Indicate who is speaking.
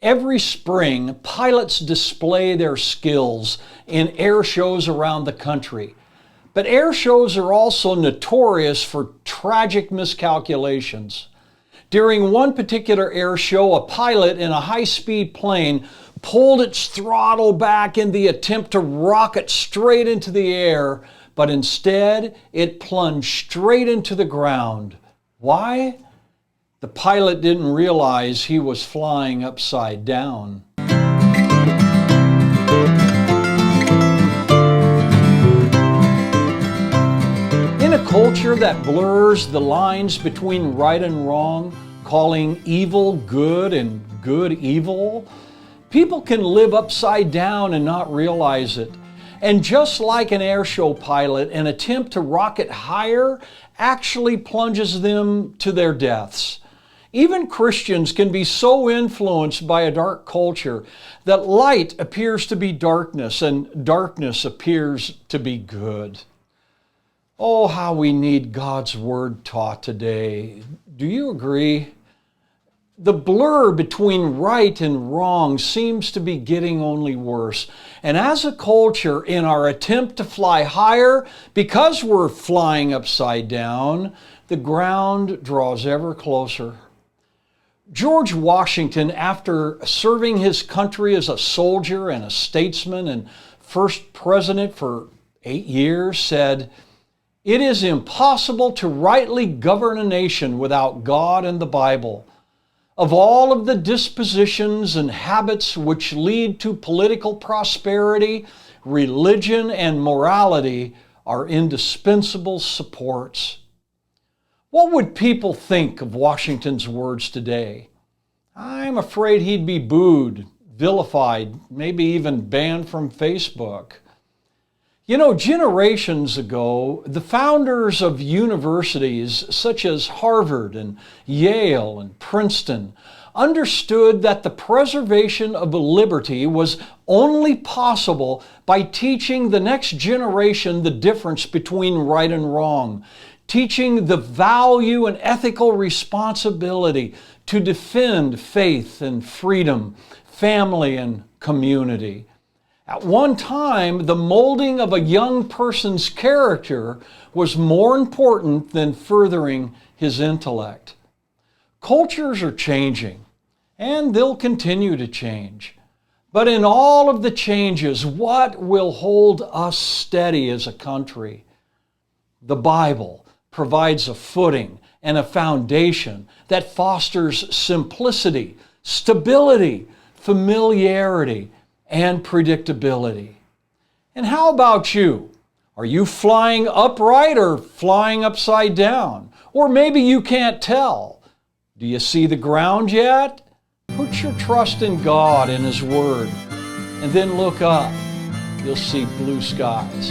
Speaker 1: Every spring, pilots display their skills in air shows around the country. But air shows are also notorious for tragic miscalculations. During one particular air show, a pilot in a high-speed plane pulled its throttle back in the attempt to rocket straight into the air, but instead it plunged straight into the ground. Why? The pilot didn't realize he was flying upside down. In a culture that blurs the lines between right and wrong, calling evil good and good evil, people can live upside down and not realize it. And just like an airshow pilot, an attempt to rocket higher actually plunges them to their deaths. Even Christians can be so influenced by a dark culture that light appears to be darkness and darkness appears to be good. Oh, how we need God's Word taught today. Do you agree? The blur between right and wrong seems to be getting only worse. And as a culture, in our attempt to fly higher, because we're flying upside down, the ground draws ever closer. George Washington, after serving his country as a soldier and a statesman and first president for 8 years, said, "It is impossible to rightly govern a nation without God and the Bible. Of all of the dispositions and habits which lead to political prosperity, religion and morality are indispensable supports." What would people think of Washington's words today? I'm afraid he'd be booed, vilified, maybe even banned from Facebook. You know, generations ago, the founders of universities such as Harvard and Yale and Princeton understood that the preservation of liberty was only possible by teaching the next generation the difference between right and wrong, teaching the value and ethical responsibility to defend faith and freedom, family and community. At one time, the molding of a young person's character was more important than furthering his intellect. Cultures are changing, and they'll continue to change. But in all of the changes, what will hold us steady as a country? The Bible provides a footing and a foundation that fosters simplicity, stability, familiarity, and predictability. And how about you? Are you flying upright or flying upside down? Or maybe you can't tell. Do you see the ground yet? Put your trust in God and His Word, and then look up. You'll see blue skies.